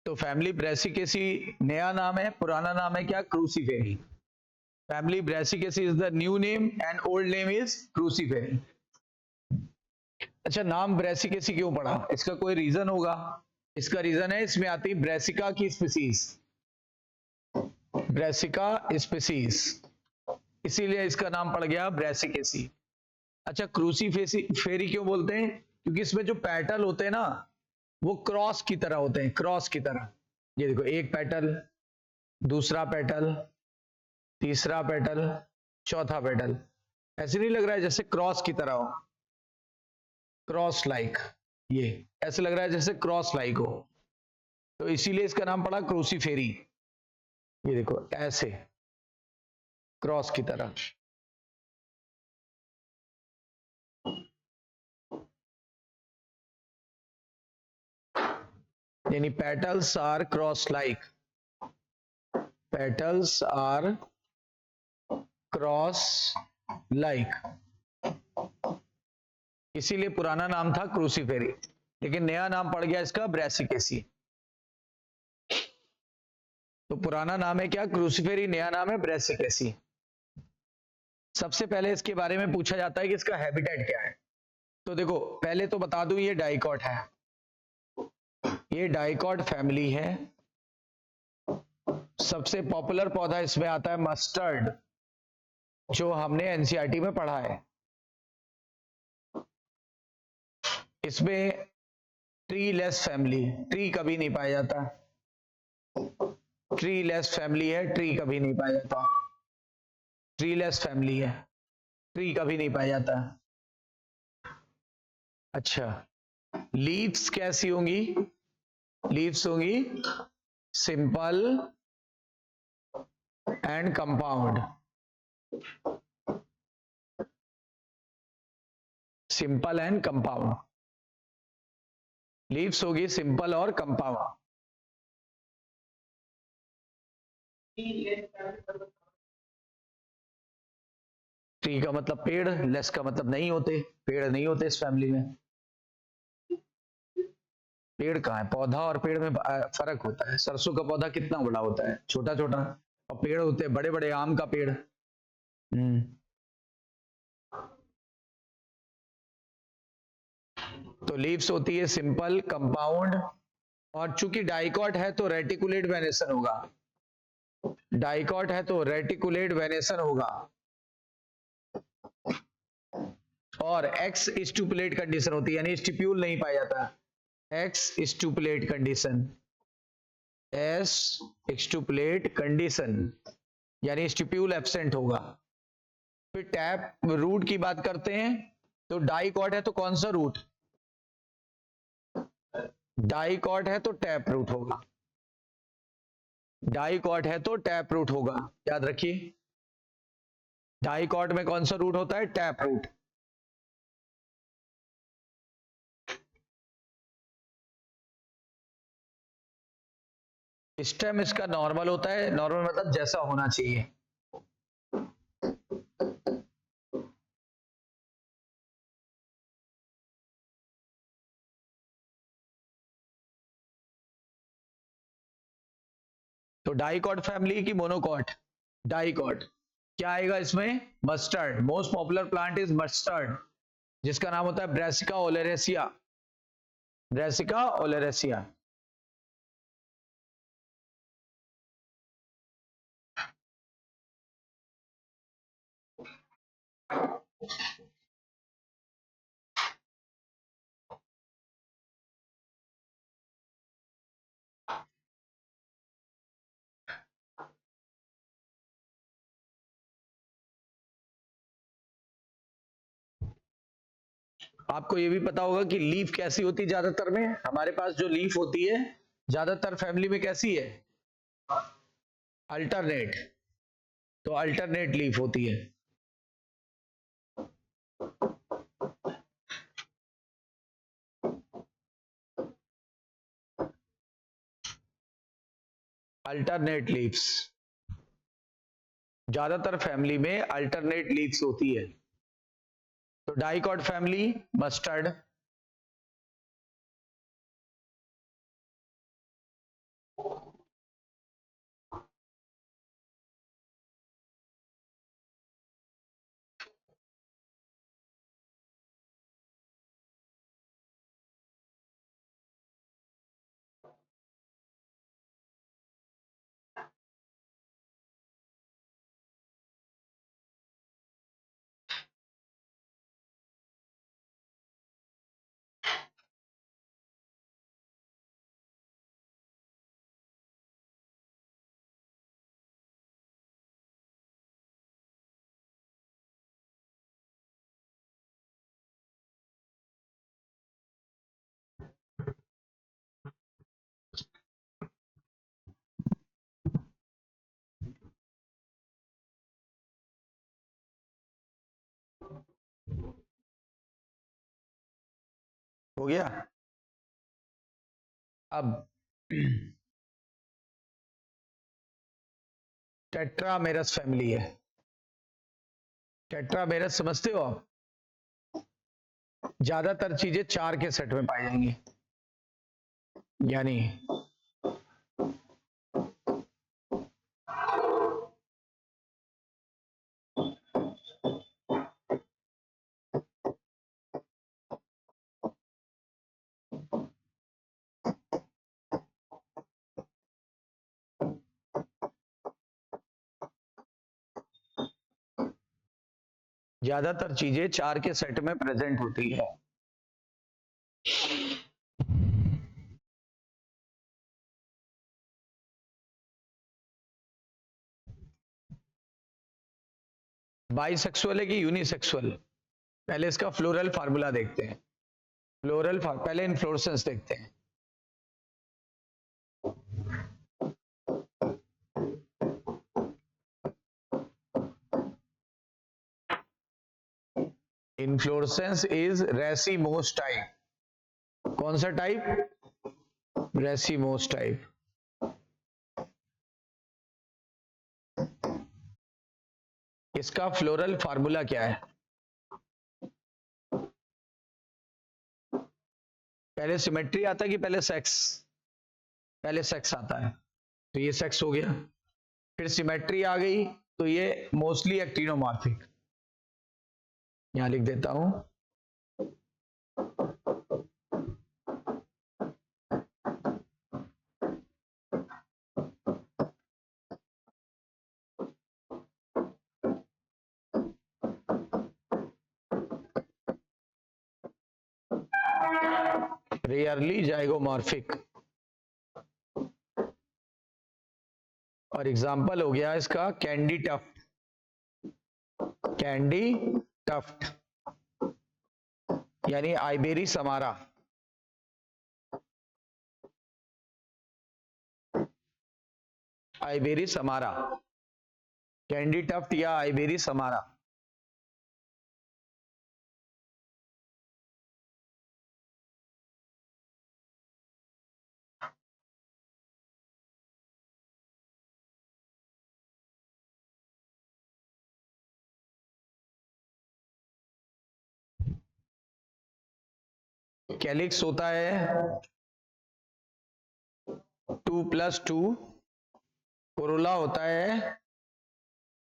तो family Brassicaceae नया नाम है, पुराना नाम है क्या? Cruciferae. Family Brassicaceae is the new name and old name is Cruciferae. अच्छा, नाम ब्रेसिकेसी क्यों पड़ा? इसका कोई रीजन होगा। इसका रीजन है, इसमें आती है ब्रेसिका की स्पीसीज, ब्रेसिका स्पीसीज, इसीलिए इसका नाम पड़ गया ब्रेसिकेसी। अच्छा, क्रूसीफेसी फेरी क्यों बोलते हैं? क्योंकि इसमें जो पेटल होते हैं ना, वो क्रॉस की तरह होते हैं, क्रॉस की तरह। ये देखो, एक पेटल, दूसरा पेटल, तीसरा पेटल, चौथा पेटल। ऐसे नहीं लग रहा है जैसे क्रॉस की तरह हो, क्रॉस लाइक? ये ऐसे लग रहा है जैसे क्रॉस लाइक हो, तो इसीलिए इसका नाम पड़ा क्रूसीफेरी। ये देखो, ऐसे क्रॉस की तरह। यानी petals are cross like, petals are cross like, इसीलिए पुराना नाम था क्रूसीफेरी, लेकिन नया नाम पड़ गया इसका ब्रेसिकेसी। तो पुराना नाम है क्या? क्रूसीफेरी। नया नाम है ब्रेसिकेसी। सबसे पहले इसके बारे में पूछा जाता है कि इसका हैबिटेट क्या है। तो देखो, पहले तो बता दूं, ये डाइकॉट है, ये डाइकॉट फैमिली है। सबसे पॉपुलर पौधा इसमें आता है मस्टर्ड, जो हमने एनसीईआरटी में पढ़ा है। इसमें ट्री लेस फैमिली, ट्री कभी नहीं पाया जाता, ट्री लेस फैमिली है, ट्री कभी नहीं पाया जाता, ट्री लेस फैमिली है, ट्री कभी नहीं पाया जाता। अच्छा, लीव्स कैसी होंगी? लीव्स होंगी simple and compound, simple and compound, leaves होगी सिंपल और कंपाउंड। ट्री का मतलब पेड़, लेस का मतलब नहीं होते, पेड़ नहीं होते इस फैमिली में। पेड़ कहाँ है? पौधा और पेड़ में फर्क होता है। सरसों का पौधा कितना बड़ा होता है? छोटा छोटा। और पेड़ होते हैं बड़े बड़े, आम का पेड़। तो लीव्स होती है सिंपल, कंपाउंड, और चूंकि डाइकॉट है तो रेटिकुलेट वेनेसन होगा, डाइकॉट है तो रेटिकुलेट वेनेसन होगा। और एक्स स्टुपुलेट कंडीशन होती है, यानी स्टिप्यूल नहीं पाया जाता। एक्स स्टुपुलेट कंडीशन, एस एक्सटुपुलेट कंडीशन, यानी स्टिप्यूल एब्सेंट होगा। फिर टैप रूट की बात करते हैं, तो डाइकॉट है तो कौन सा रूट? डाइकॉट है तो टैप रूट होगा, डाइकॉट है तो टैप रूट होगा, याद रखिए। डाइकॉट में कौन सा रूट होता है? Tap root. स्टेम इसका नॉर्मल होता है, नॉर्मल मतलब जैसा होना चाहिए। तो डाइकॉट फैमिली की मोनोकॉट, डाइकॉट। क्या आएगा इसमें? Mustard. Most popular plant is mustard, जिसका नाम होता है ब्रेसिका ओलेरेसिया, ब्रेसिका ओलेरेसिया। आपको ये भी पता होगा कि लीफ कैसी होती है ज्यादातर में। हमारे पास जो लीफ होती है ज्यादातर फैमिली में कैसी है? अल्टरनेट। तो अल्टरनेट लीफ होती है। अल्टरनेट लीव्स, ज्यादातर फैमिली में अल्टरनेट लीव्स होती है। तो डाइकॉट फैमिली मस्टर्ड, हो गया। अब टेट्रामेरस फैमिली है। टेट्रामेरस समझते हो आप? ज्यादातर चीजें 4 के सेट में पाई जाएंगी, यानी ज्यादातर चीजें 4 के सेट में प्रेजेंट होती है। बाइसेक्सुअल है कि यूनिसेक्सुअल? पहले इसका फ्लोरल फार्मूला देखते हैं। पहले इन्फ्लोरेसेंस देखते हैं। Inflorescence is racemose type. कौन सा टाइप? Racemose type. इसका फ्लोरल फार्मूला क्या है? पहले सिमेट्री आता है कि पहले सेक्स? पहले सेक्स आता है, तो ये सेक्स हो गया। फिर सिमेट्री आ गई, तो ये मोस्टली एक्टिनोमॉर्फिक। यहां लिख देता हूं, रेयरली जाइगोमॉर्फिक। और एग्जाम्पल हो गया इसका कैंडी टफ्ट। कैंडी टफ्ट यानी आइबेरी समारा। आइबेरी समारा, कैंडी टफ्ट या आइबेरी समारा। कैलिक्स होता है 2+2, कोरोला होता है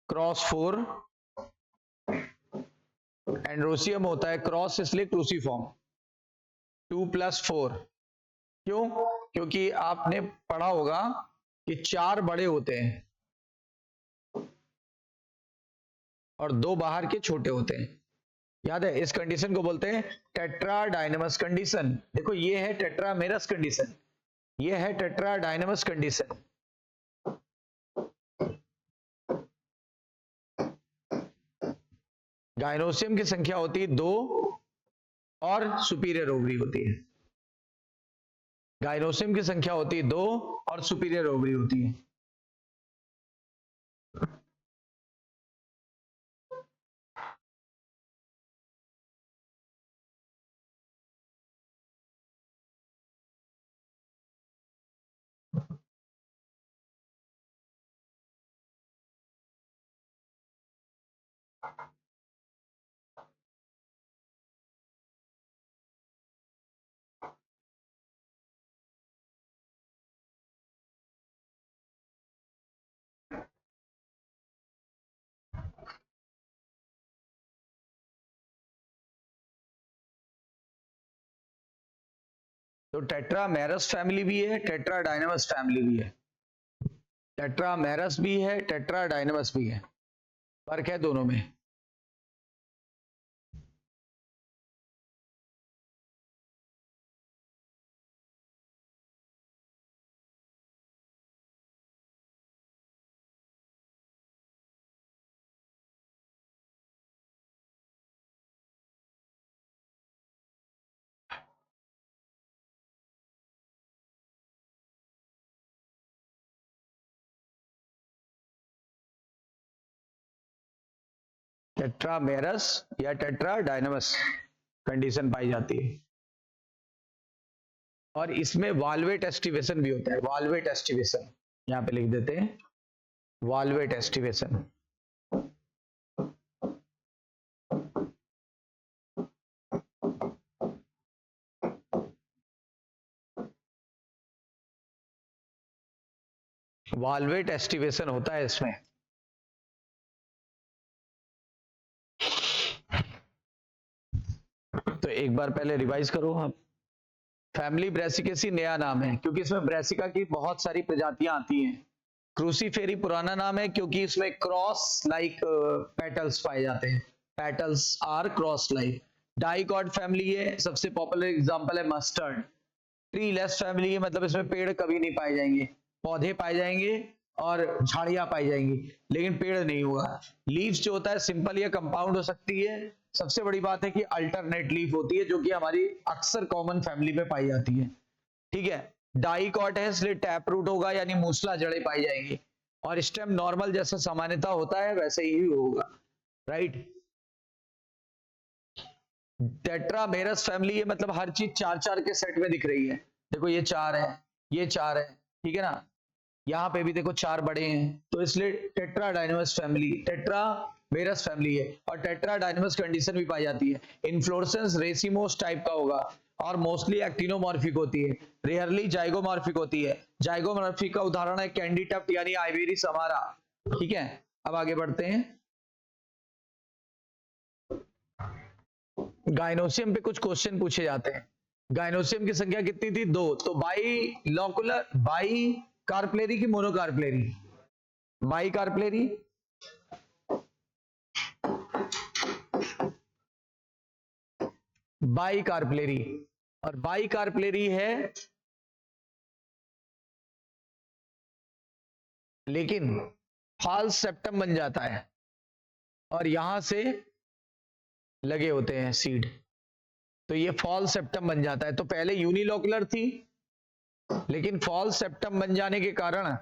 क्रॉस 4, एंड्रोसियम होता है क्रॉस, इसलिए क्रूसीफॉर्म 2+4। क्यों? क्योंकि आपने पढ़ा होगा कि 4 बड़े होते हैं और 2 बाहर के छोटे होते हैं। याद है? इस कंडीशन को बोलते हैं टेट्रा डायनेमस कंडीशन। देखो ये है टेट्रामेरस कंडीशन, ये है टेट्रा डायनेमस कंडीशन। गाइनोसियम की संख्या होती है 2 और सुपीरियर ओवरी होती है। गाइनोसियम की संख्या होती है 2 और सुपीरियर ओवरी होती है। तो टेट्रामेरस फैमिली भी है, टेट्रा डायनेमस फैमिली भी है। टेट्रामेरस भी है, टेट्रा डायनेमस भी है, फर्क है दोनों में। टेट्रामेरस या टेट्रा डायनेमस कंडीशन पाई जाती है। और इसमें वाल्वेट एस्टिवेशन भी होता है, वाल्वेट एस्टिवेशन, यहां पे लिख देते हैं वाल्वेट एस्टिवेशन। वाल्वेट एस्टिवेशन होता है इसमें। तो एक बार पहले रिवाइज करो आप। फैमिली ब्रेसिकेसी नया नाम है क्योंकि इसमें ब्रेसिका की बहुत सारी प्रजातियां आती हैं। क्रूसीफेरी पुराना नाम है क्योंकि इसमें क्रॉस लाइक पेटल्स पाए जाते हैं, petals are cross like. Dicot family है, सबसे पॉपुलर एग्जांपल है मस्टर्ड। ट्री लेस फैमिली है, मतलब इसमें पेड़ कभी नहीं पाए जाएंगे, पौधे पाए जाएंगे और झाड़ियां पाई जाएंगी लेकिन पेड़ नहीं होगा। लीव्स जो होता है सिंपल या कंपाउंड हो सकती है। सबसे बड़ी बात है कि अल्टरनेट लीफ होती है जो कि हमारी अक्सर कॉमन फैमिली में पाई जाती है। ठीक है, डाइकॉट है इसलिए टैप रूट होगा यानी मूसला जड़ें पाई जाएंगी, और स्टेम नॉर्मल जैसा सामान्यता होता है वैसे ही होगा, राइट। टेट्रामेरस फैमिली है, मतलब हर चीज चार चार के सेट में दिख रही है। देखो ये चार है, ये चार है, ठीक है ना, यहाँ पे भी देखो चार बड़े हैं, तो इसलिए टेट्राडाइनमस फैमिली, टेट्रामेरस फैमिली है। और टेट्राडाइनमस कंडीशन भी पाई जाती है। इन्फ्लोरेसेंस रेसिमोस टाइप का होगा और मोस्टली एक्टिनोमॉर्फिक होती है, रेयरली जाइगोमॉर्फिक होती है। जाइगोमॉर्फिक का उदाहरण है कैंडी टफ्ट यानी आइवेरिस अमारा। ठीक है, अब आगे बढ़ते हैं। गाइनोसियम पे कुछ क्वेश्चन पूछे जाते हैं। गाइनोसियम की संख्या कितनी थी? 2। तो बाई कार्पलेरी की मोनोकार्पलेरी? बाई कार्पलेरी, बाई कार्पलेरी, और बाई कार्पलेरी है लेकिन फॉल्स सेप्टम बन जाता है और यहां से लगे होते हैं सीड, तो ये फॉल्स सेप्टम बन जाता है। तो पहले यूनिलोकुलर थी लेकिन फॉल्स सेप्टम बन जाने के कारण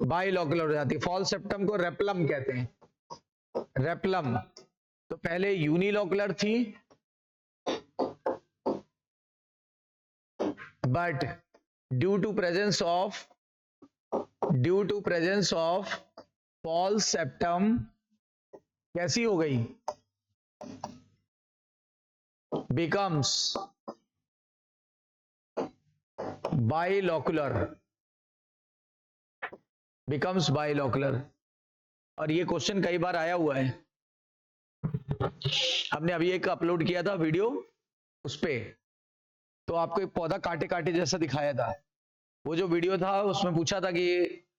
बाइलोकुलर हो जाती है। फॉल्स सेप्टम को रेपलम कहते हैं, रेपलम। तो पहले यूनिलोकुलर थी but due to presence of false septum कैसी हो गई? Becomes bilocular, becomes bilocular. और ये क्वेश्चन कई बार आया हुआ है, हमने अभी एक अपलोड किया था वीडियो उस पे, तो आपको एक पौधा कांटे कांटे जैसा दिखाया था। वो जो वीडियो था उसमें पूछा था कि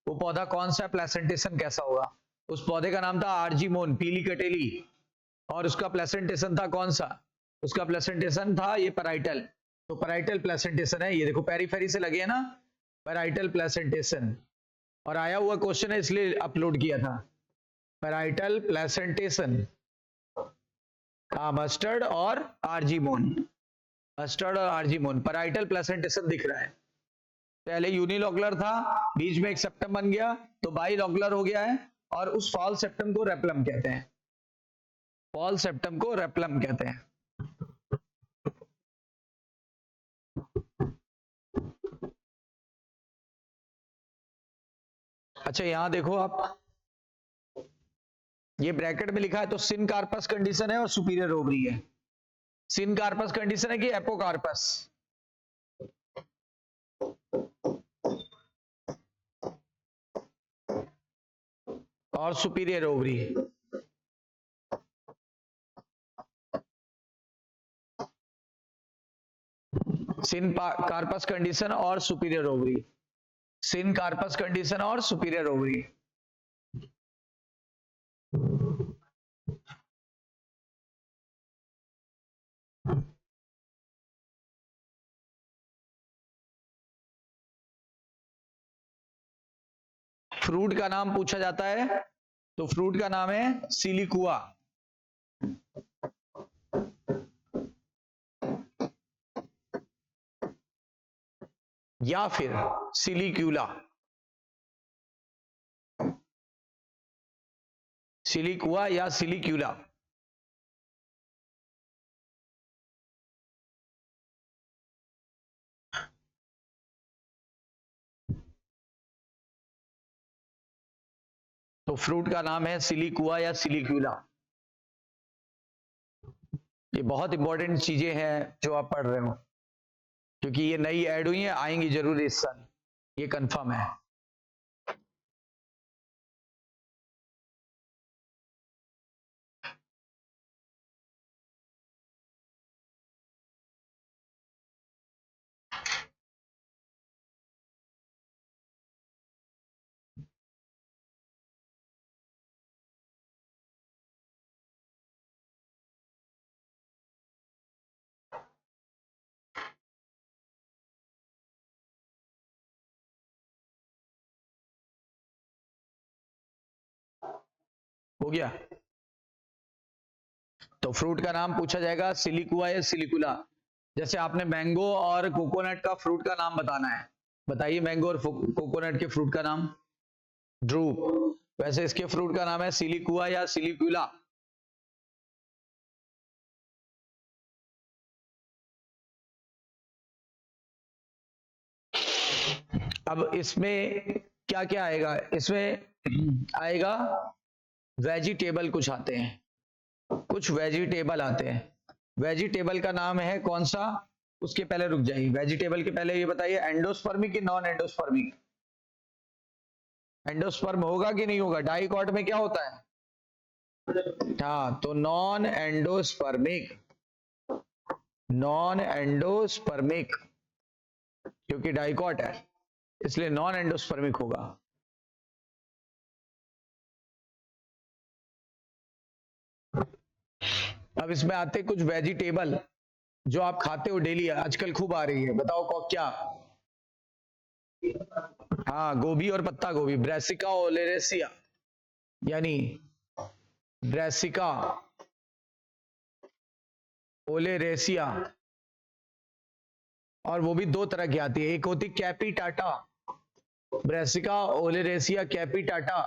वो पौधा कौन सा, प्लेसेंटेशन कैसा होगा। उस पौधे का नाम था आर्जीमोन, पीली कटेली, और उसका प्लेसेंटेशन था कौन सा? उसका प्लेसेंटेशन था ये पैराइटल। तो पैराइटल प्लेसेंटेशन है, ये देखो पेरीफेरी से लगे है ना, पैराइटल प्लेसेंटेशन। और आया हुआ क्वेश्चन है इसलिए अपलोड किया था, पैराइटल प्लेसेंटेशन। हाँ, मस्टर्ड और आर्जीमोन, मस्टर्ड और आर्जीमोन, पैराइटल प्लेसेंटेशन दिख रहा है। पहले यूनिलोकुलर था, बीच में एक सेप्टम बन गया तो बाइलोकुलर हो गया है, और उस फॉल सेप्टम को रेपलम कहते हैं, फॉल सेप्टम को रेपलम कहते हैं। अच्छा यहां देखो आप, ये ब्रैकेट में लिखा है तो सिनकार्पस कंडीशन है और सुपीरियर ओवरी है। सिनकार्पस कंडीशन है कि एपोकार्पस? और सुपीरियर ओवरी। सिनकार्पस कंडीशन और सुपीरियर ओवरी, सिनकार्पस कंडीशन और सुपीरियर ओवरी। फ्रूट का नाम पूछा जाता है तो फ्रूट का नाम है सिलिकुआ, या फिर सिलिक्यूला, सिलिकुआ या सिलिक्यूला। तो फ्रूट का नाम है सिलिकुआ या सिलिक्यूला। ये बहुत इंपॉर्टेंट चीजें हैं जो आप पढ़ रहे हो, क्योंकि ये नई ऐड हुई है, आएंगी जरूर इस साल, ये कंफर्म है। हो गया। तो फ्रूट का नाम पूछा जाएगा सिलिकुआ या सिलिकुला। जैसे आपने मैंगो और कोकोनट का फ्रूट का नाम बताना है, बताइए मैंगो और कोकोनट के फ्रूट का नाम। ड्रूप। वैसे इसके फ्रूट का नाम है सिलिकुआ या सिलिकुला। अब इसमें क्या क्या आएगा, इसमें आएगा वेजिटेबल कुछ आते हैं, कुछ वेजिटेबल आते हैं। वेजिटेबल का नाम है कौन सा, उसके पहले रुक जाइए, वेजिटेबल के पहले ये बताइए एंडोस्पर्मिक कि नॉन एंडोस्पर्मिक। एंडोस्पर्म होगा कि नहीं होगा, डाइकॉट में क्या होता है। हाँ, तो नॉन एंडोस्पर्मिक, नॉन एंडोस्पर्मिक, क्योंकि डाइकॉट है इसलिए नॉन एंडोस्पर्मिक होगा। अब इसमें आते कुछ वेजिटेबल जो आप खाते हो डेली, आजकल खूब आ रही है, बताओ क्या। हाँ, गोभी और पत्ता गोभी, ब्रेसिका ओलेरेसिया, यानी ब्रेसिका ओलेरेसिया। और वो भी दो तरह की आती है, एक होती कैपिटाटा, ब्रेसिका ओलेरेसिया कैपिटाटा,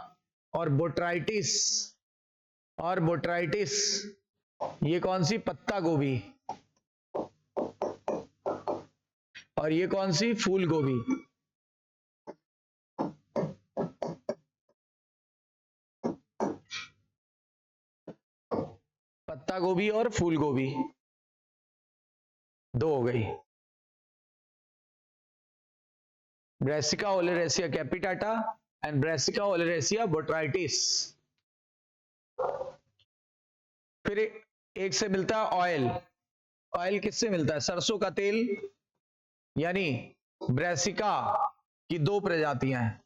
और बोट्राइटिस, और बोट्राइटिस, ये कौन सी, पत्ता गोभी। और ये कौन सी, फूल गोभी। पत्ता गोभी और फूल गोभी, दो हो गई। Brassica oleracea capitata and Brassica oleracea botrytis. फिर एक से मिलता है ऑयल। ऑयल किससे मिलता है, सरसों का तेल, यानी ब्रेसिका की दो प्रजातियां हैं,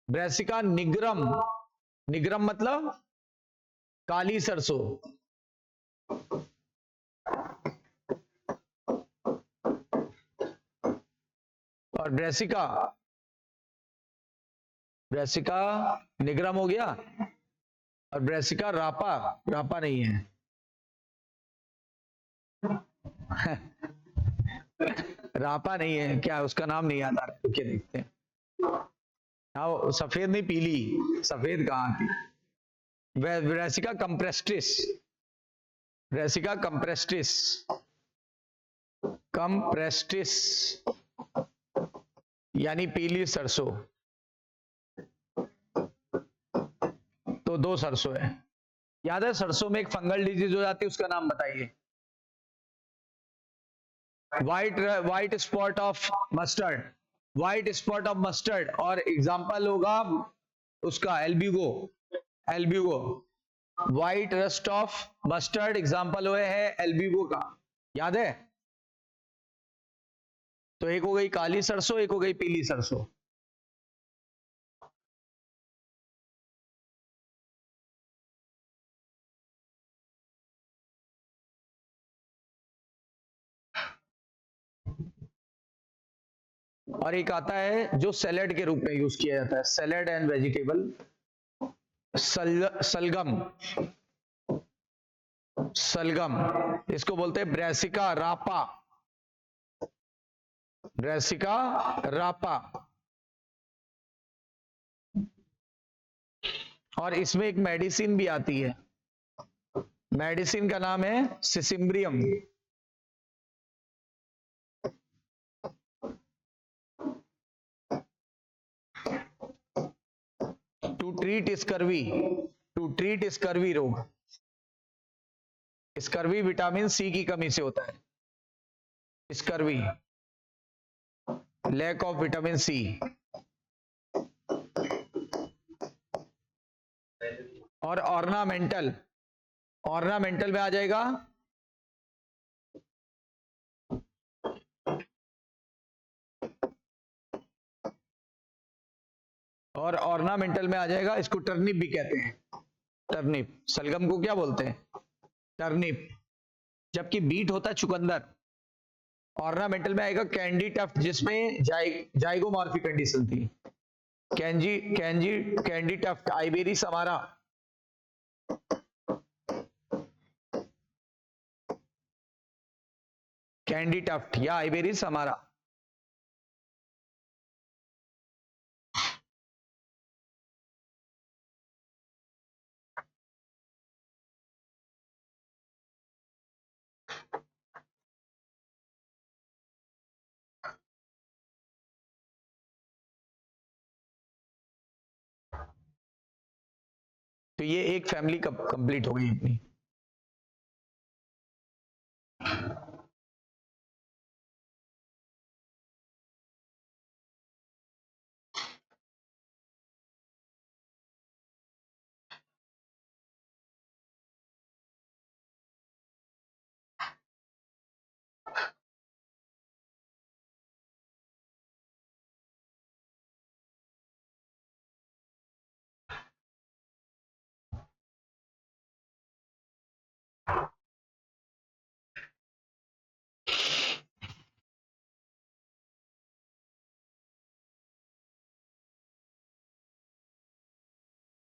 ब्रेसिका निग्रम, निग्रम मतलब काली सरसों, और ब्रेसिका, ब्रेसिका निग्रम हो गया, और ब्रेसिका रापा, रापा नहीं है। रापा नहीं है क्या, उसका नाम नहीं आता, क्या देखते हैं। हाँ, सफेद नहीं, पीली, सफेद कहाँ थी। ब्रेसिका कंप्रेस्टिस, ब्रेसिका कंप्रेस्टिस, कंप्रेस्टिस यानी पीली सरसों। तो दो सरसों है, याद है सरसों में एक फंगल डिजीज हो जाती है, उसका नाम बताइए। White spot of mustard, white spot of mustard, और एग्जांपल होगा उसका Albugo, Albugo, white rust of mustard example हुए है एल्ब्यूगो का, याद है। तो एक हो गई काली सरसों, एक हो गई पीली सरसों। और एक आता है जो सैलेड के रूप में यूज किया जाता है, सैलेड एंड वेजिटेबल, सलगम, सलगम, इसको बोलते हैं ब्रेसिका रापा, ब्रेसिका रापा। और इसमें एक मेडिसिन भी आती है, मेडिसिन का नाम है Sisymbrium. 2 to treat scurvy, to treat scurvy रोग। स्कर्वी विटामिन सी की कमी से होता है, scurvy, lack of vitamin C. और ऑर्नामेंटल, ऑर्नामेंटल में आ जाएगा और ऑर्नामेंटल में आ जाएगा, इसको टर्निप भी कहते हैं, टर्निप। सलगम को क्या बोलते हैं? टर्निप। जबकि बीट होता है चुकंदर। ऑर्नामेंटल में आएगा कैंडी टफ्ट, जिसमें जाइगोमॉर्फिक कंडीशन थी। Candytuft, Iberis amara, candytuft या आइबेरी समारा। तो ये एक फैमिली कंप्लीट हो गई अपनी।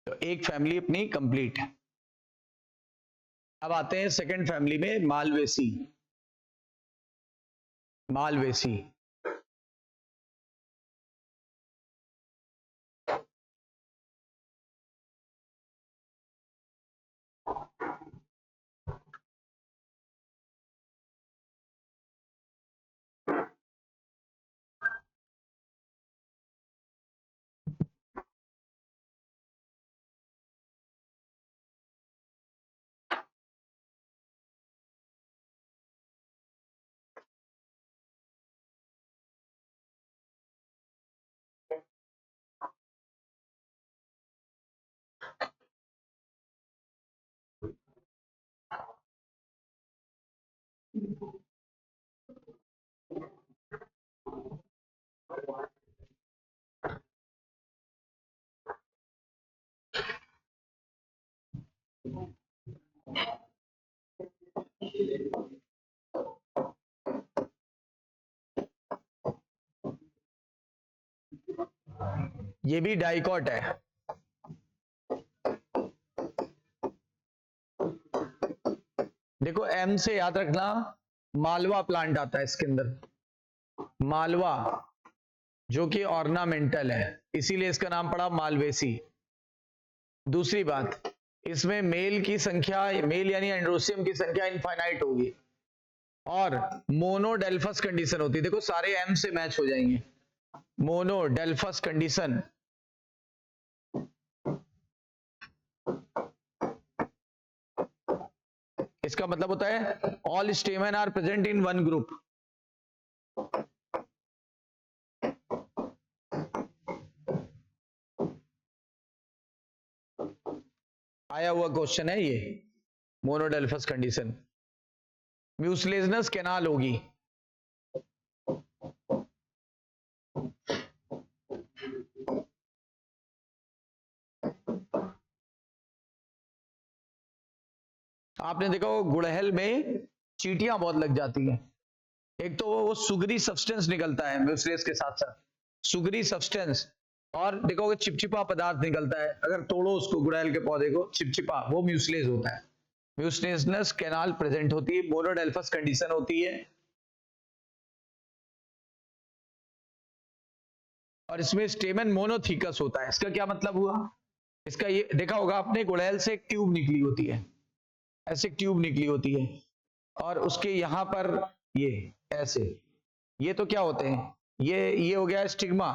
तो एक फैमिली अपनी कंप्लीट है। अब आते हैं सेकंड फैमिली में, मालवेसी। मालवेसी ये भी डाइकॉट है। देखो एम से याद रखना, मालवा प्लांट आता है इसके अंदर, मालवा, जो कि ऑर्नामेंटल है, इसीलिए इसका नाम पड़ा मालवेसी। दूसरी बात, इसमें मेल की संख्या, मेल यानी एंड्रोसियम की संख्या इनफाइनाइट होगी और मोनोडेल्फस कंडीशन होती है। देखो सारे एम से मैच हो जाएंगे। मोनोडेल्फस कंडीशन, इसका मतलब होता है all stamen are present in one group. आया हुआ क्वेश्चन है ये, मोनोडेल्फस कंडीशन। म्यूसलेजनस कैनाल होगी, आपने देखा वो गुड़हल में चींटियां बहुत लग जाती हैं। एक तो वो सुगरी सब्सटेंस निकलता है म्यूसलेज के साथ साथ, सुगरी सब्सटेंस, और देखोगे चिपचिपा पदार्थ निकलता है, अगर तोड़ो उसको गुड़हल के पौधे को, चिपचिपा, वो म्यूसलेज होता है। म्यूसलेजनस कैनाल प्रेजेंट होती है, मोनोडेल्फस कंडीशन होती है, और इसमें स्टेमन मोनोथीकस होता है। इसका क्या मतलब हुआ? इसका ये देखा होगा आपने, गुड़हल से एक ट्यूब निकली होती है, ऐसे ट्यूब निकली होती है, और उसके यहां पर ये ऐसे, ये तो क्या होते हैं, ये हो गया स्टिग्मा,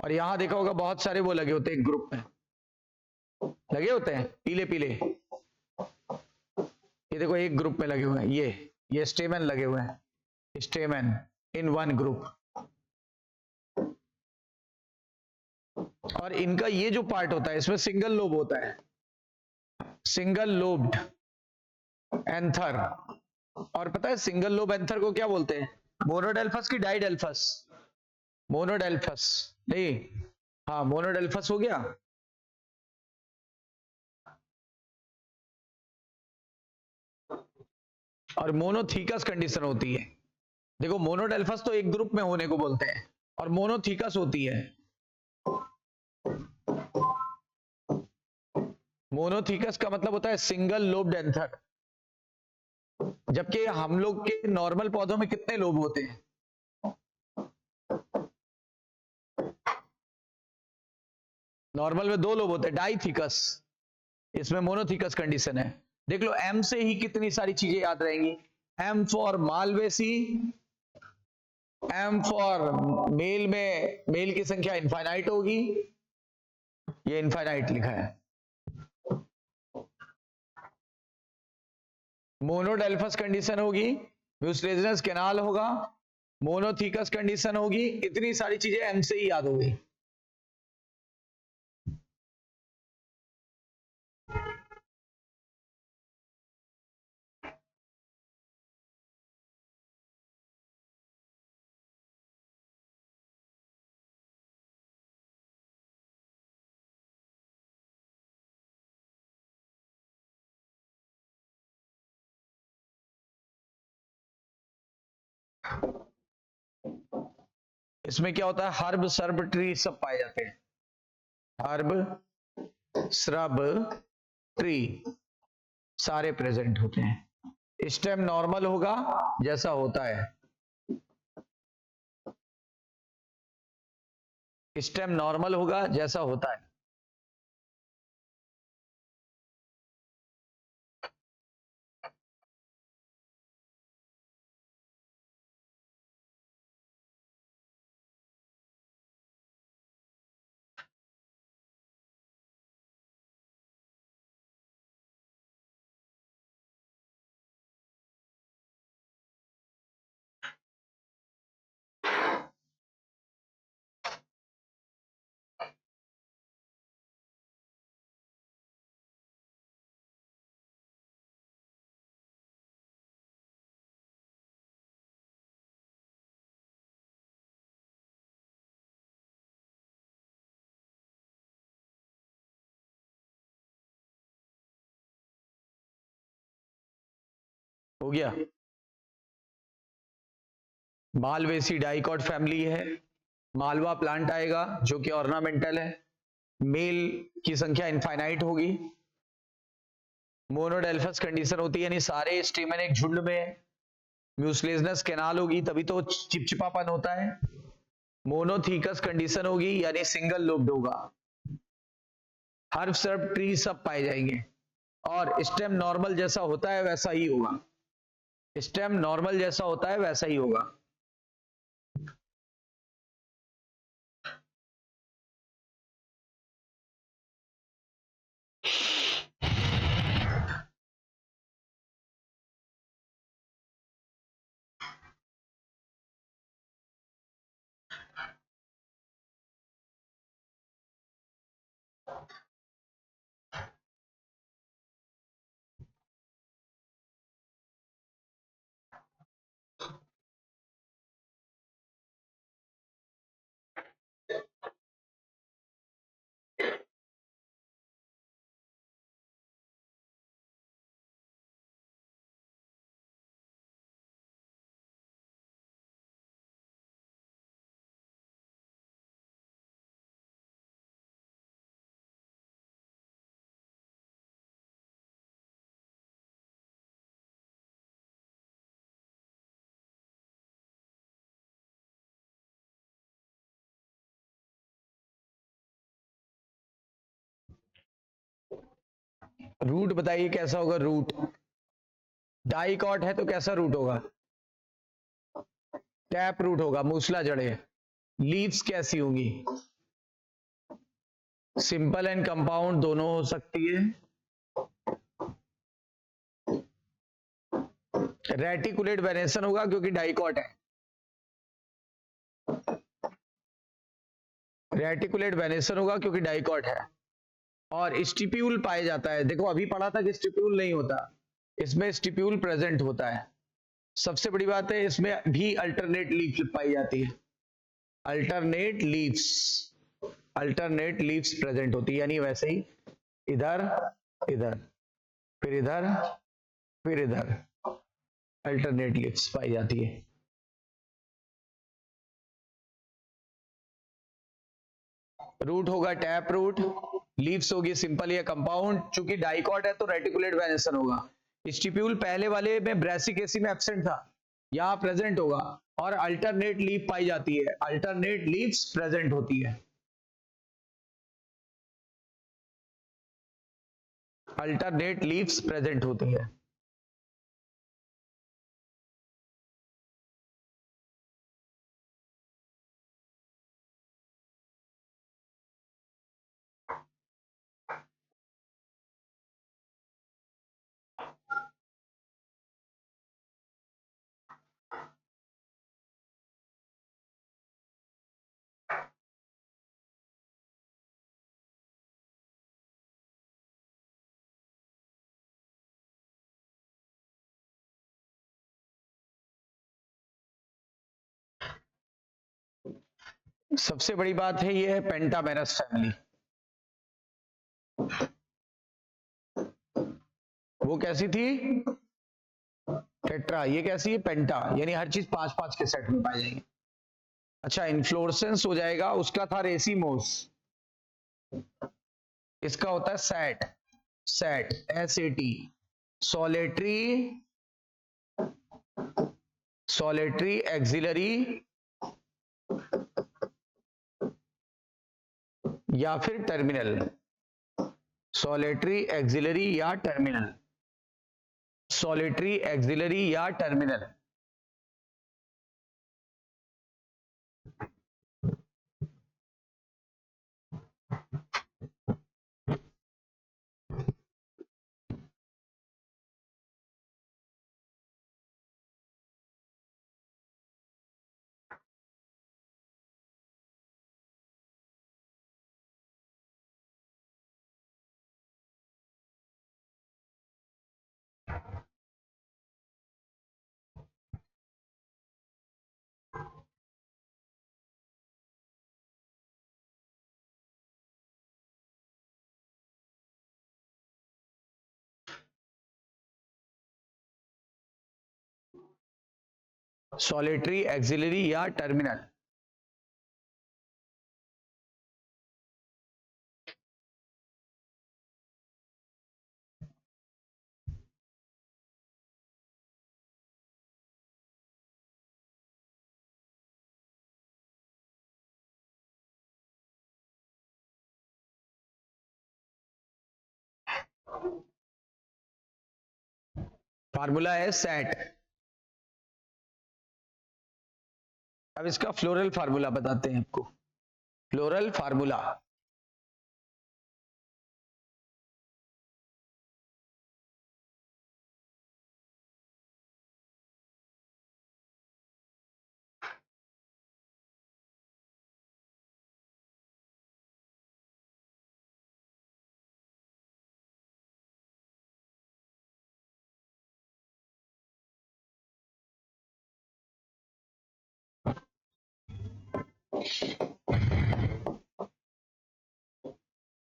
और यहां देखा होगा बहुत सारे वो लगे होते हैं एक ग्रुप में, लगे होते हैं पीले पीले, ये देखो एक ग्रुप में लगे हुए हैं, ये स्टेमन लगे हुए हैं, स्टेमन इन वन ग्रुप। और इनका ये जो पार्ट होता है इसमें सिंगल लोब होता है, सिंगल लोब्ड एंथर। और पता है सिंगल लोब एंथर को क्या बोलते हैं? मोनोडेल्फस की डाइडेल्फस? मोनोडेल्फस नहीं, हाँ मोनोडेल्फस हो गया। और मोनोथीकस कंडीशन होती है, देखो मोनोडेल्फस तो एक ग्रुप में होने को बोलते हैं, और मोनोथीकस होती है, मोनोथीकस का मतलब होता है सिंगल लोब्ड एंथर। जबकि हम लोग के नॉर्मल पौधों में कितने लोब होते हैं? नॉर्मल में 2 लोब होते हैं, डाइथीकस, इसमें मोनोथीकस कंडीशन है। देख लो एम से ही कितनी सारी चीजें याद रहेंगी। M for Malvaceae, M for male में मेल की संख्या इनफाइनाइट होगी, ये इनफाइनाइट लिखा है। मोनोडेल्फस कंडीशन होगी, म्यूसिलेजिनस कैनाल होगा, मोनोथीकस कंडीशन होगी, इतनी सारी चीजें एम से ही याद हो गई। इसमें क्या होता है, हर्ब सर्ब ट्री सब पाए जाते हैं, हर्ब श्रब ट्री सारे प्रेजेंट होते हैं। स्टेम नॉर्मल होगा जैसा होता है, स्टेम नॉर्मल होगा जैसा होता है। हो गया। मालवेसी डाइकॉट फैमिली है, मालवा प्लांट आएगा जो कि ऑर्नामेंटल है, मेल की संख्या इनफाइनाइट होगी, मोनोडेल्फस कंडीशन होती है यानी सारे स्टेमन एक झुंड में है, म्यूसिलेजिनस कैनाल होगी तभी तो चिपचिपापन होता है, मोनोथीकस कंडीशन होगी यानी सिंगल लोब्ड होगा, हर्ब सर्ब ट्री सब पाए जाएंगे, और स्टेम नॉर्मल जैसा होता है वैसा ही होगा, स्टेम नॉर्मल जैसा होता है वैसा ही होगा। रूट बताइए कैसा होगा रूट? डाइकॉट है तो कैसा रूट होगा? टैप रूट होगा, मूसला जड़े। लीव्स कैसी होंगी? सिंपल एंड कंपाउंड दोनों हो सकती है। रेटिकुलेट वेनेसन होगा क्योंकि डाइकॉट है। रेटिकुलेट वेनेसन होगा क्योंकि डाइकॉट है। और स्टिप्यूल पाया जाता है। देखो अभी पढ़ा था कि स्टिप्यूल नहीं होता, इसमें स्टिप्यूल प्रेजेंट होता है। सबसे बड़ी बात है इसमें भी अल्टरनेट लीव्स पाई जाती है। अल्टरनेट लीव्स प्रेजेंट होती है, यानी वैसे ही इधर इधर फिर इधर फिर इधर अल्टरनेट लीव्स पाई जाती है। रूट होगा टैप रूट, लीव्स होगी सिंपल या कंपाउंड। चूंकि डाइकॉट है तो रेटिकुलेट वेनेसन होगा। स्टिप्यूल पहले वाले में ब्रेसिकेसी में एब्सेंट था, यहां प्रेजेंट होगा। और अल्टरनेट लीफ पाई जाती है, अल्टरनेट लीव्स प्रेजेंट होती है। अल्टरनेट लीव्स प्रेजेंट होती है। सबसे बड़ी बात है ये है पेंटामेरस फैमिली। वो कैसी थी? टेट्रा। ये कैसी है? पेंटा, यानी हर चीज 5-5 के सेट में पाई जाएंगे। अच्छा, इन्फ्लोरेसेंस हो जाएगा, उसका था रेसिमोस, इसका होता है set. Set SAT, solitary, solitary axillary या फिर टर्मिनल। सॉलिटरी एक्सिलरी या टर्मिनल, सॉलिटरी एक्सिलरी या टर्मिनल। सॉलिटरी एक्सिलरी या टर्मिनल। फार्मूला है सेट। अब इसका फ्लोरल फार्मूला बताते हैं आपको। फ्लोरल फार्मूला,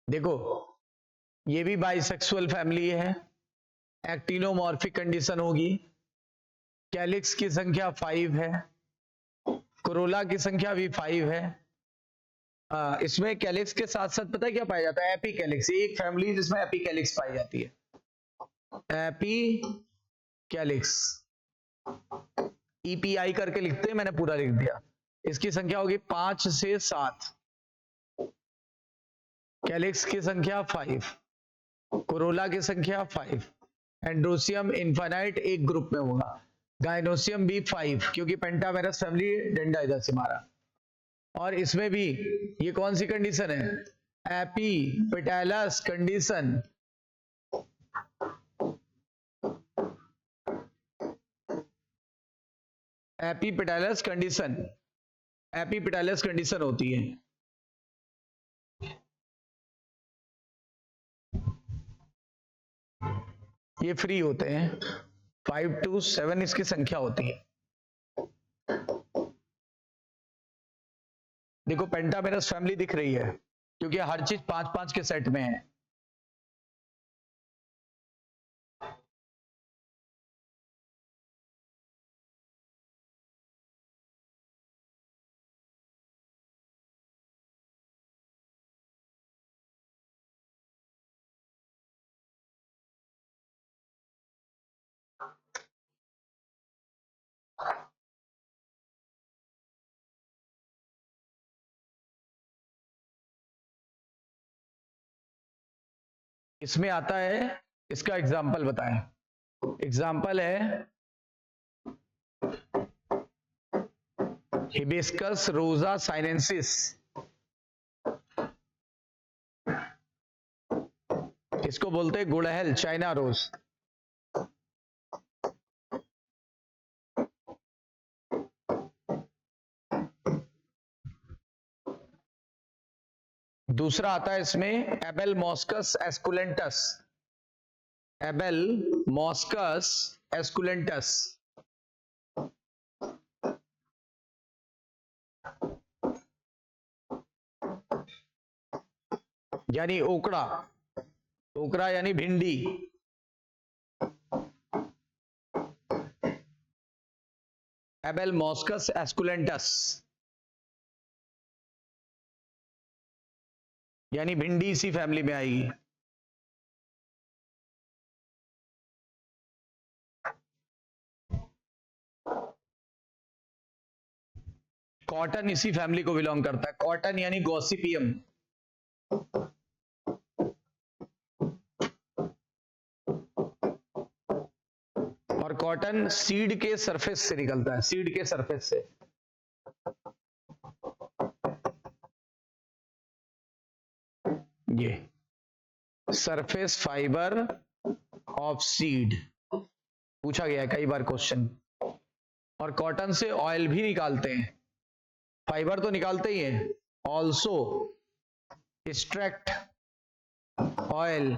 देखो ये भी बाइसेक्सुअल फैमिली है, एक्टिनोमॉर्फिक कंडीशन होगी, कैलिक्स की संख्या 5 है, कोरोला की संख्या भी 5 है। इसमें कैलिक्स के साथ साथ पता है क्या पाया जाता है? एपीकैलिक्स। एक फैमिली जिसमें एपीकैलिक्स पाई जाती है, एपीकैलिक्स। EPI करके लिखते हैं, मैंने पूरा लिख दिया। इसकी संख्या होगी 5 से 7, कैलिक्स की संख्या 5, कोरोला की संख्या 5, एंड्रोसियम इनफाइनाइट एक ग्रुप में होगा, गाइनोसियम भी 5 क्योंकि पेंटामेरस फैमिली डंडा इधर से मारा। और इसमें भी ये कौन सी कंडीशन है? एपिपेटालस कंडीशन, एपिपेटालस कंडीशन, एपिपेटालस कंडीशन होती है। ये फ्री होते हैं, 5 to 7 इसकी संख्या होती है। देखो पेंटामेरस फैमिली दिख रही है क्योंकि हर चीज 5-5 के सेट में है। इसमें आता है, इसका एग्जाम्पल बताएं। एग्जाम्पल है हिबिस्कस रोजा साइनेंसिस, इसको बोलते हैं गुड़हल चाइना रोज। दूसरा आता है इसमें एबेल मॉस्कस एस्कुलेंटस, एबेल मॉस्कस एस्कुलेंटस, यानी ओकड़ा, ओकड़ा यानी भिंडी। एबेल मॉस्कस एस्कुलेंटस यानी भिंडी इसी फैमिली में आएगी। कॉटन इसी फैमिली को बिलोंग करता है, कॉटन यानी गॉसिपियम। और कॉटन सीड के सरफेस से निकलता है, सीड के सरफेस से। ये सरफेस फाइबर ऑफ सीड पूछा गया है कई बार क्वेश्चन। और कॉटन से ऑयल भी निकालते हैं, फाइबर तो निकालते ही हैं, ऑल्सो एक्सट्रैक्ट ऑयल,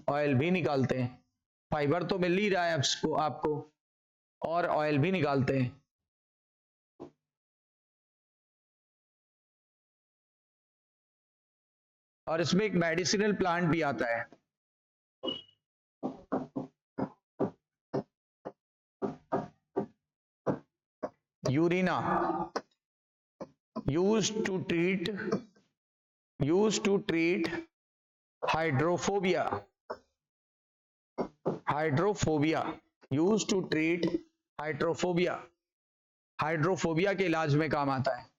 ऑयल भी निकालते हैं। फाइबर तो मिल ही रहा है आपको और ऑयल भी निकालते हैं। और इसमें एक मेडिसिनल प्लांट भी आता है, यूरिना, used to treat hydrophobia, hydrophobia, used to treat hydrophobia, hydrophobia के इलाज में काम आता है।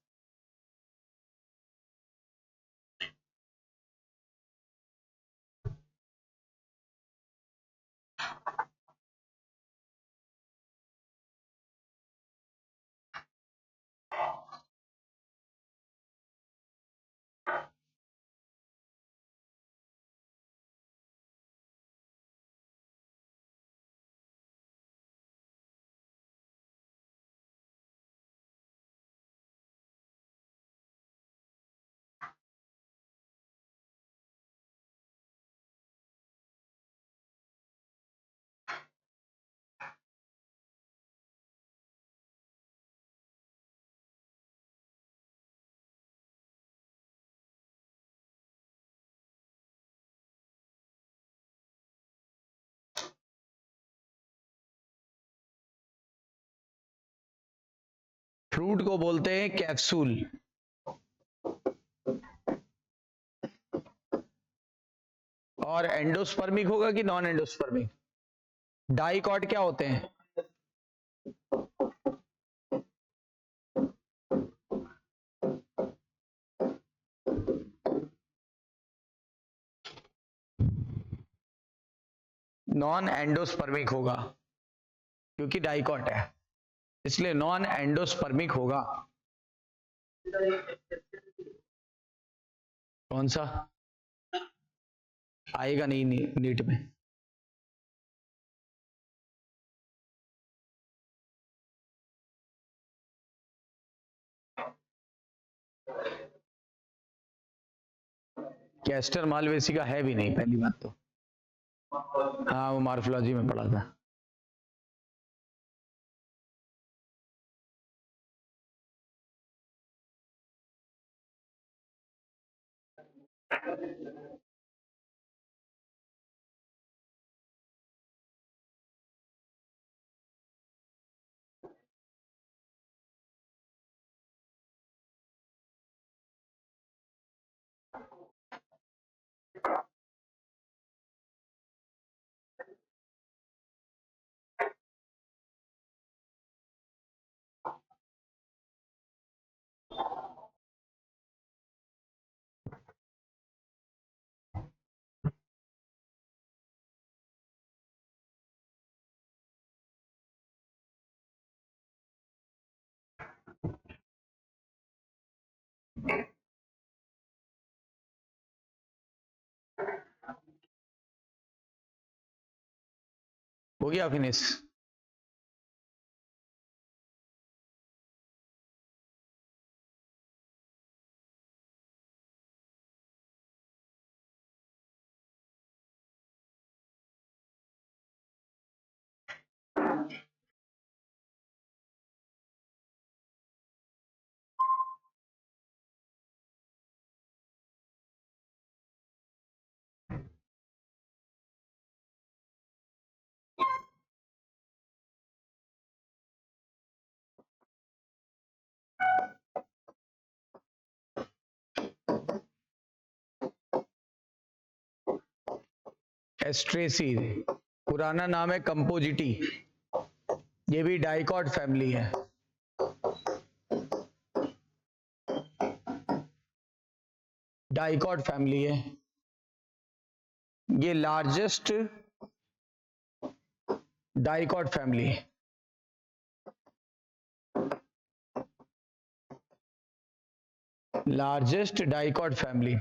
फ्रूट को बोलते हैं कैप्सूल। और एंडोस्पर्मिक होगा कि नॉन एंडोस्पर्मिक? डाइकॉट क्या होते हैं? नॉन एंडोस्पर्मिक होगा क्योंकि डाइकॉट है, इसलिए नॉन एंडोस्पर्मिक होगा। कौन सा? आएगा नहीं नीट में। कैस्टर मालवेसी का है भी नहीं, पहली बात तो। हाँ, वो मार्फोलॉजी में पढ़ा था। हो गया फिनिश? एस्ट्रेसी पुराना नाम है कंपोजिटी। ये भी डाइकॉट फैमिली है। डाइकॉट फैमिली है। ये लार्जेस्ट डाइकॉट फैमिली है। Largest dicot family.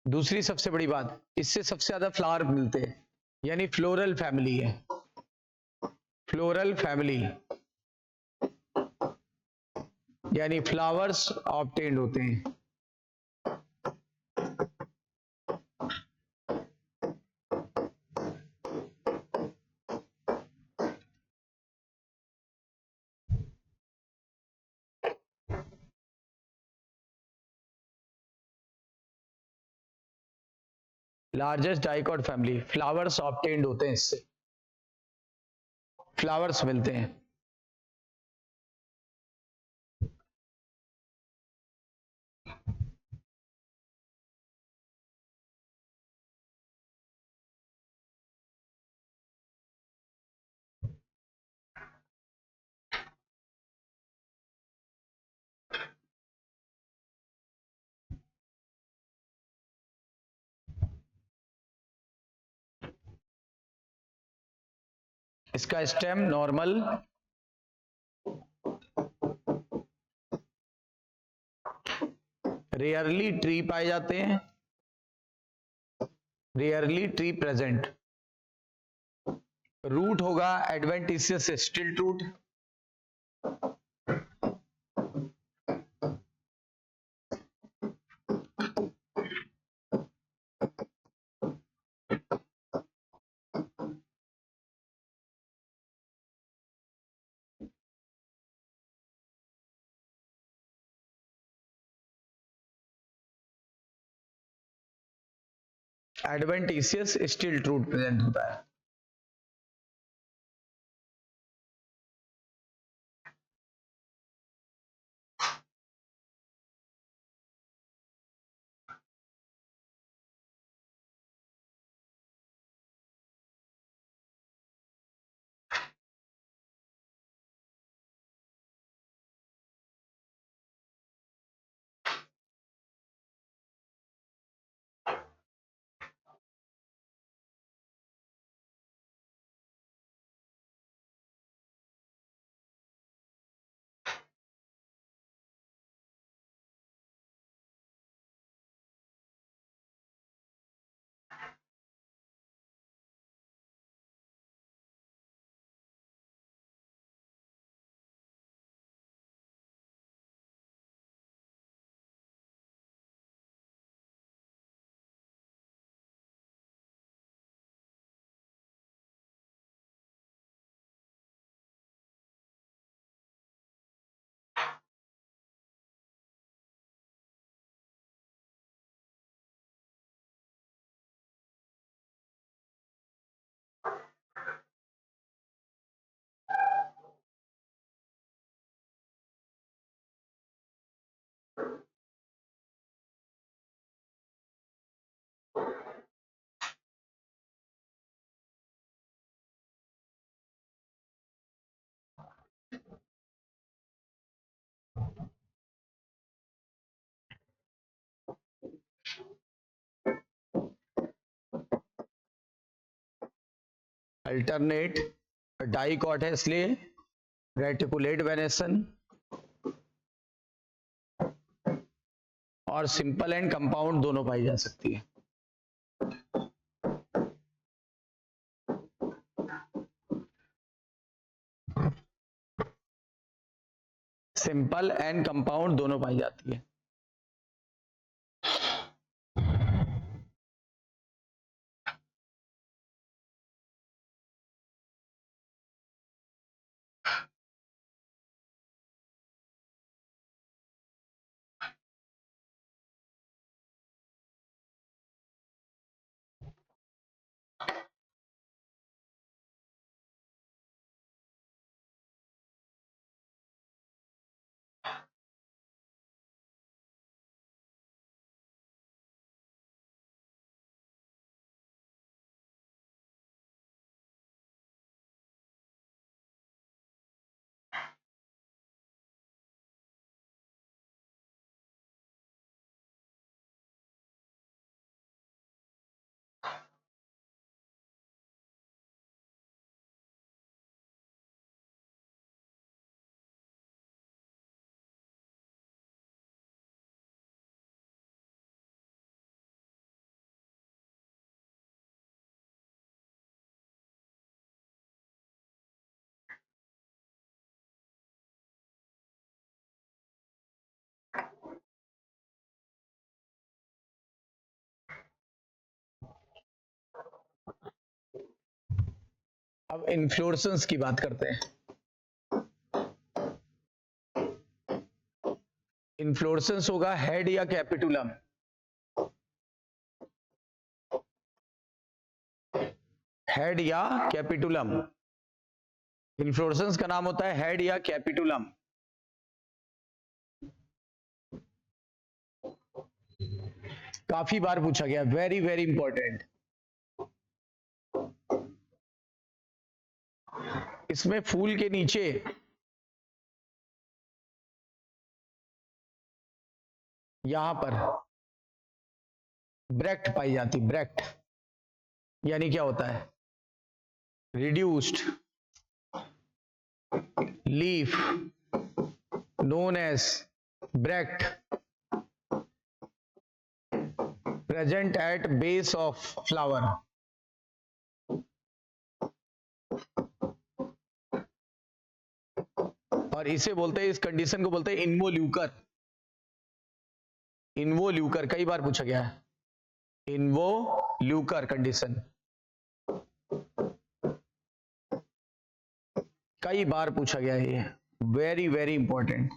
दूसरी सबसे बड़ी बात, इससे सबसे ज्यादा फ्लावर मिलते हैं, यानी फ्लोरल फैमिली है। फ्लोरल फैमिली यानी फ्लावर्स ऑब्टेन्ड होते हैं। Largest dicot family, flowers obtained होते हैं, इससे फ्लावर्स मिलते हैं। इसका स्टेम नॉर्मल, रेयरली ट्री पाए जाते हैं, रेयरली ट्री प्रेजेंट। रूट होगा adventitious stilt root. Adventitious stilt root present होता है। अल्टरनेट, डाइकॉट है इसलिए रेटिकुलेट वेनेसन, और सिंपल एंड कंपाउंड दोनों पाई जा सकती है। सिंपल एंड कंपाउंड दोनों पाई जाती है। अब इन्फ्लोरेसेंस की बात करते हैं। इन्फ्लोरेसेंस होगा हेड या कैपिटुलम? हेड या कैपिटुलम? इन्फ्लोरेसेंस का नाम होता है हेड या कैपिटुलम। काफी बार पूछा गया, वेरी वेरी इंपॉर्टेंट। इसमें फूल के नीचे यहां पर ब्रैक्ट पाई जाती, ब्रैक्ट यानी क्या होता है? Reduced leaf known as bract present at base of flower. और इसे बोलते हैं, इस कंडीशन को बोलते हैं इन्वोल्यूकर। इन्वोल्यूकर कई बार पूछा गया है, इन्वोल्यूकर कंडीशन कई बार पूछा गया है, ये वेरी वेरी इंपॉर्टेंट।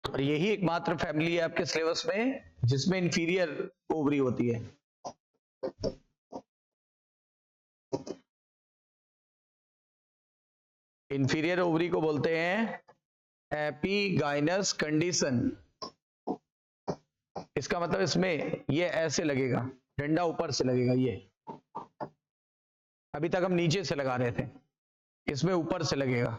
और यही एकमात्र फैमिली है आपके सिलेबस में जिसमें इंफीरियर ओवरी होती है। इंफीरियर ओवरी को बोलते हैं एपिगाइनस कंडीशन। इसका मतलब इसमें ये ऐसे लगेगा, डंडा ऊपर से लगेगा। ये अभी तक हम नीचे से लगा रहे थे, इसमें ऊपर से लगेगा।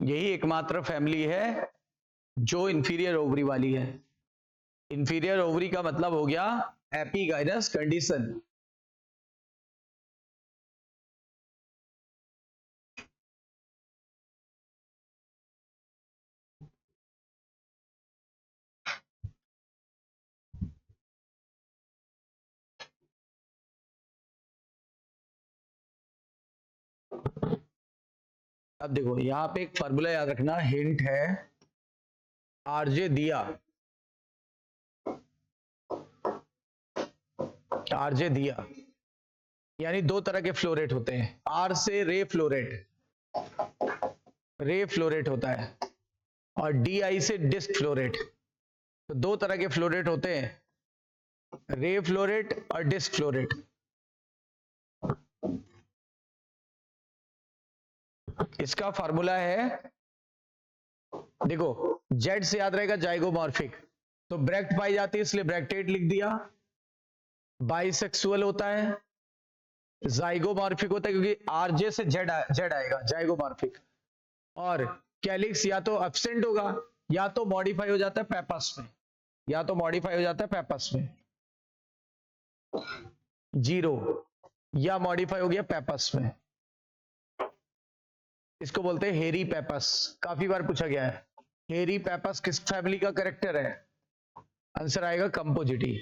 यही एकमात्र फैमिली है जो इंफीरियर ओवरी वाली है। इंफीरियर ओवरी का मतलब हो गया एपिगाइनस कंडीशन। अब देखो यहां पे एक फॉर्मूला याद रखना, हिंट है, आरजे दिया, आरजे दिया, यानी दो तरह के फ्लोरेट होते हैं। आर से रे फ्लोरेट, रे फ्लोरेट होता है, और डी आई से डिस्क फ्लोरेट। तो दो तरह के फ्लोरेट होते हैं, रे फ्लोरेट और डिस्क फ्लोरेट। इसका फार्मूला है, देखो जेड से याद रहेगा जाइगोमॉर्फिक, तो ब्रैक्ट पाई जाती है इसलिए ब्रैक्टेट लिख दिया। बाइसेक्सुअल होता है, जाइगोमॉर्फिक होता है क्योंकि आरजे से जेड जेड आएगा, जाइगोमॉर्फिक। और कैलिक्स या तो एब्सेंट होगा या तो मॉडिफाई हो जाता है पेपस में, या तो मॉडिफाई हो जाता है पेपस में, जीरो, या मॉडिफाई हो गया पेपस में। इसको बोलते हैं हेरी पेपस, काफी बार पूछा गया है। हेरी पेपस किस फैमिली का करेक्टर है? आंसर आएगा कंपोजिटी।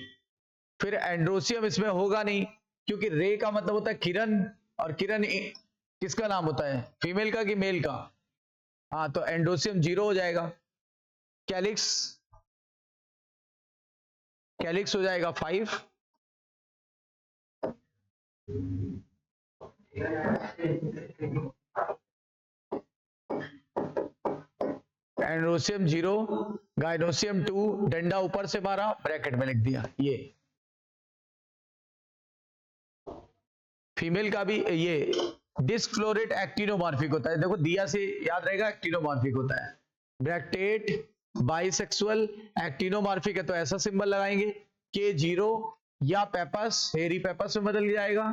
फिर एंड्रोसियम इसमें होगा नहीं, क्योंकि रे का मतलब होता है किरण, और किरण किसका नाम होता है, फीमेल का कि मेल का? हाँ, तो एंड्रोसियम जीरो हो जाएगा। कैलिक्स, कैलिक्स हो जाएगा 5। एंड्रोसियम जीरो, गाइनोसियम 2, डंडा ऊपर से मारा, ब्रैकेट में लिख दिया। ये फीमेल का भी ये डिस्फ्लोरेट एक्टिनोमॉर्फिक होता है, देखो दिया से याद रहेगा एक्टिनोमॉर्फिक होता है। ब्रैक्टेट बाइसेक्सुअल एक्टिनोमॉर्फिक है तो ऐसा सिंबल लगाएंगे, के जीरो, या पेपस, हेरी पेपस में बदल जाएगा।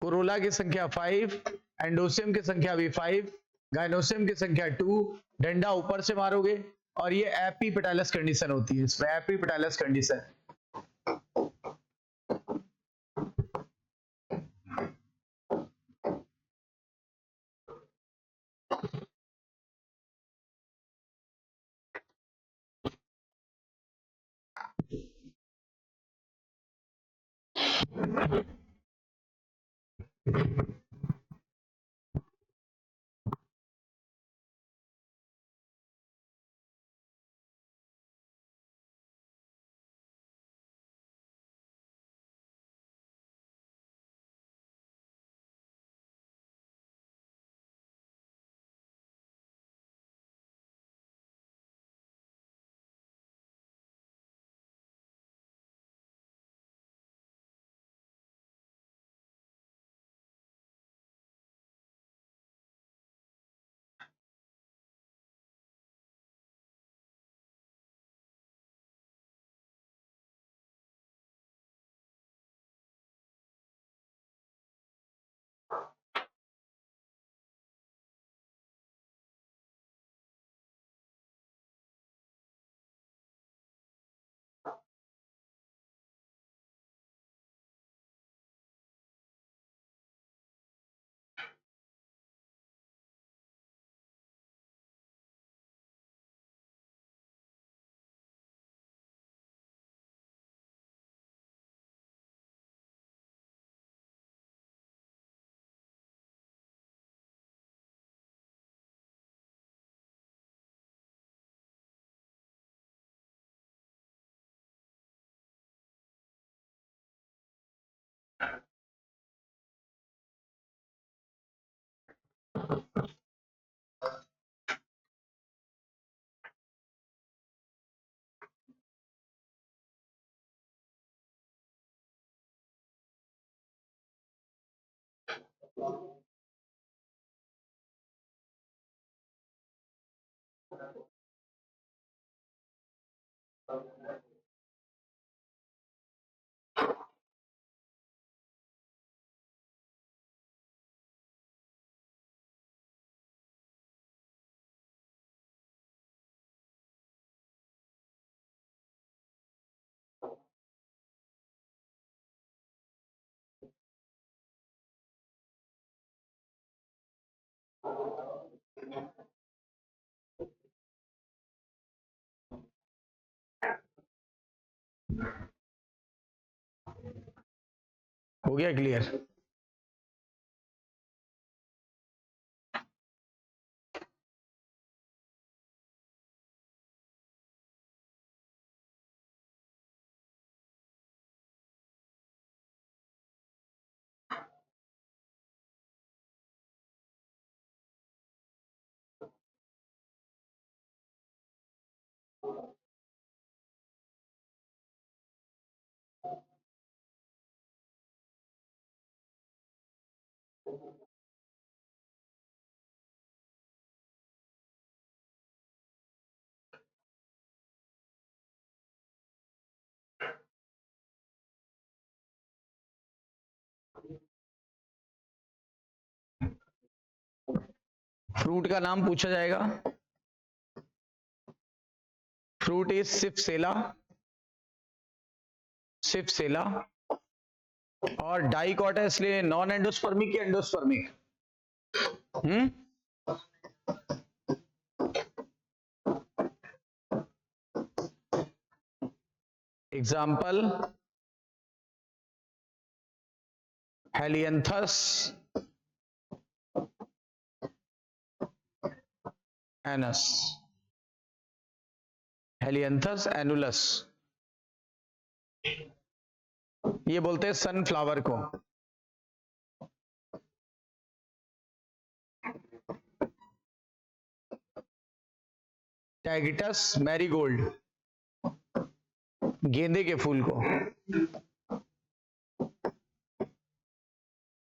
कोरोला की संख्या 5, एंडोसियम की संख्या भी 5, गाइनोसियम की संख्या 2, डंडा ऊपर से मारोगे, और ये एपीपेटालस कंडीशन होती है, इसमें एपीपेटालस कंडीशन। हो गया क्लियर? फ्रूट का नाम पूछा जाएगा। Fruit is cypsela, cypsela. और डाइकॉट है इसलिए नॉन एंडोस्पर्मिक या endospermic? Example Helianthus annuus, Helianthus annulus, ये बोलते हैं सनफ्लावर को। टैगिटस मैरीगोल्ड, गेंदे के फूल को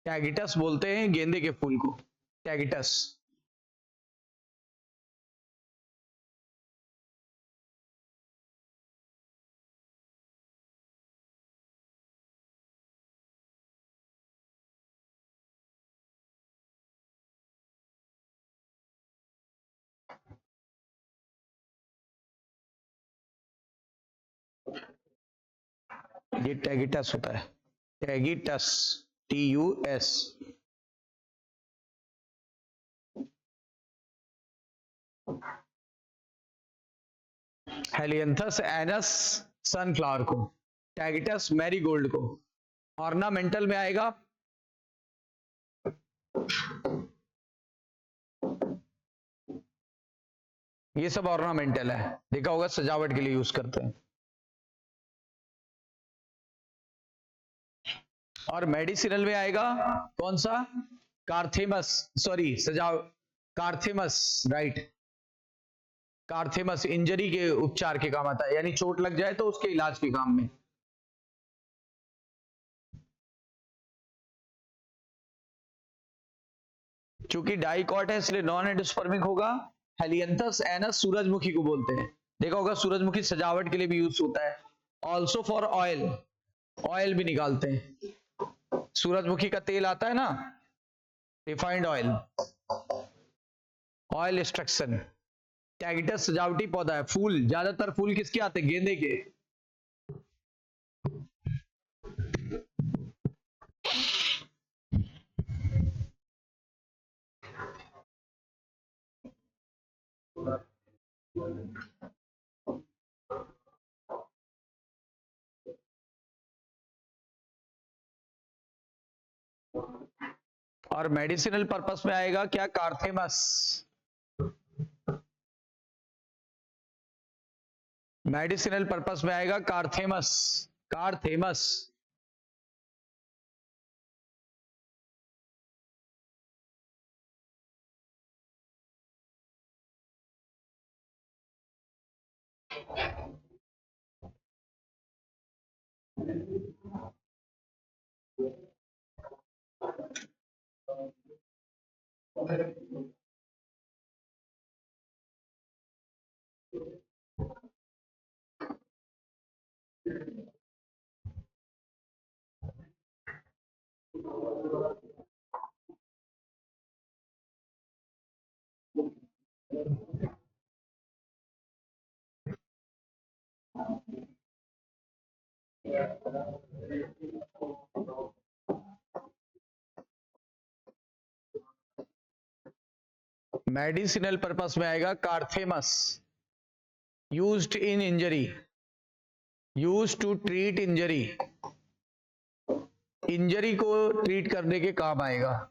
टैगिटस बोलते हैं, गेंदे के फूल को टैगिटस। ये टैगिटस होता है, टैगिटस, TUS। हेलियंथस एनस सनफ्लावर को, टैगिटस मैरीगोल्ड को। ऑर्नामेंटल में आएगा ये सब, ऑर्नामेंटल है, देखा होगा सजावट के लिए यूज करते हैं। और मेडिसिनल में आएगा कौन सा? कार्थेमस, सॉरी कार्थेमस, राइट। कार्थेमस इंजरी के उपचार के काम आता है, यानी चोट लग जाए तो उसके इलाज के काम में। चूंकि डाइकॉट है इसलिए नॉन एंडोस्पर्मिक होगा। हेलियंथस एनस सूरजमुखी को बोलते हैं, देखा होगा सूरजमुखी सजावट के लिए भी यूज होता है। ऑल्सो फॉर ऑयल, ऑयल भी निकालते हैं। सूरजमुखी का तेल आता है ना, रिफाइंड ऑयल, ऑयल एक्सट्रैक्शन। टैगिटस सजावटी पौधा है, फूल ज्यादातर फूल किसके आते हैं? गेंदे के। और मेडिसिनल पर्पस में आएगा क्या? कार्थेमस, मेडिसिनल पर्पस में आएगा कार्थेमस, कार्थेमस। मेडिसिनल पर्पस में आएगा Carthamus, used in injury, used to treat injury. Injury को ट्रीट करने के काम आएगा,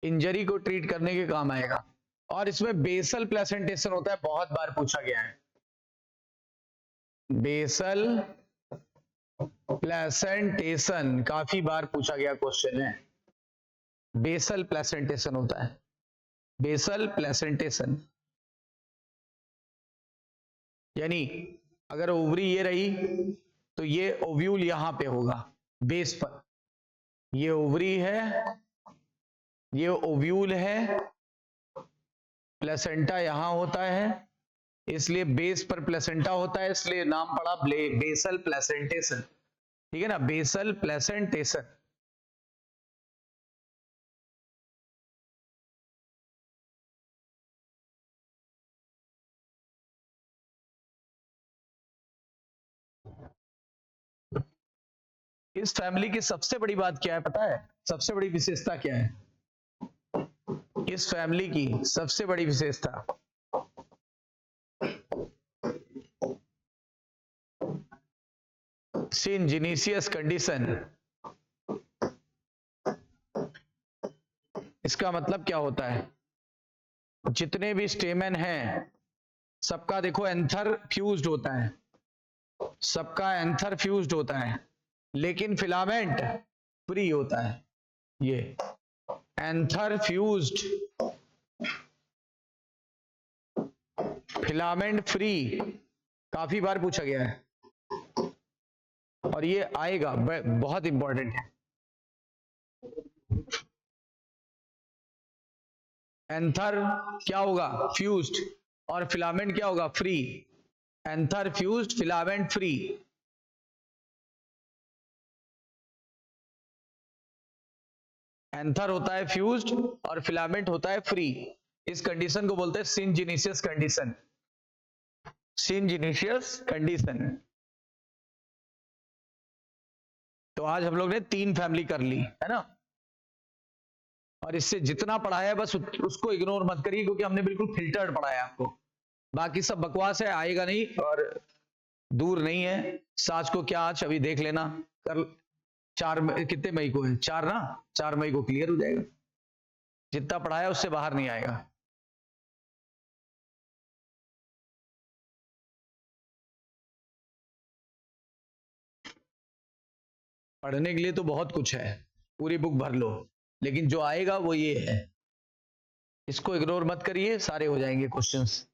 इंजरी को ट्रीट करने के काम आएगा। और इसमें बेसल प्लेसेंटेशन होता है, बहुत बार पूछा गया है। बेसल प्लेसेंटेशन काफी बार पूछा गया क्वेश्चन है। बेसल प्लेसेंटेशन होता है, बेसल प्लेसेंटेशन, यानी अगर ओवरी ये रही तो ये ओव्यूल यहां पे होगा बेस पर, ये ओवरी है, ये ओव्यूल है, प्लेसेंटा यहां होता है, इसलिए बेस पर प्लेसेंटा होता है, इसलिए नाम पड़ा बेसल प्लेसेंटेशन। ठीक है ना, बेसल प्लेसेंटेशन। इस फैमिली की सबसे बड़ी बात क्या है पता है, सबसे बड़ी विशेषता क्या है इस फैमिली की? सबसे बड़ी विशेषता सिंजीनियस कंडीशन। इसका मतलब क्या होता है, जितने भी स्टेमेन हैं सबका देखो एंथर फ्यूज्ड होता है, सबका एंथर फ्यूज्ड होता है, लेकिन फिलामेंट फ्री होता है। ये एंथर फ्यूज्ड, फिलामेंट फ्री, काफी बार पूछा गया है और ये आएगा, बहुत इंपॉर्टेंट है। एंथर क्या होगा? फ्यूज्ड, और फिलामेंट क्या होगा? Free. Anther fused, filament free. Anther होता है फ्यूज्ड और फिलामेंट होता है फ्री। इस कंडीशन को बोलते हैं सिंजीनियस कंडीशन, सिंजीनियस कंडीशन। तो आज हम लोग ने 3 फैमिली कर ली है ना, और इससे जितना पढ़ाया बस उसको इग्नोर मत करिए, क्योंकि हमने बिल्कुल फिल्टर्ड पढ़ाया आपको। बाकी सब बकवास है, आएगा नहीं और दूर नहीं है। साज को क्या आज अभी देख लेना, कर 4 कितने मई को है? 4 ना, 4 मई को क्लियर हो जाएगा। जितना पढ़ाया उससे बाहर नहीं आएगा। पढ़ने के लिए तो बहुत कुछ है, पूरी बुक भर लो, लेकिन जो आएगा वो ये है, इसको इग्नोर मत करिए, सारे हो जाएंगे क्वेश्चंस।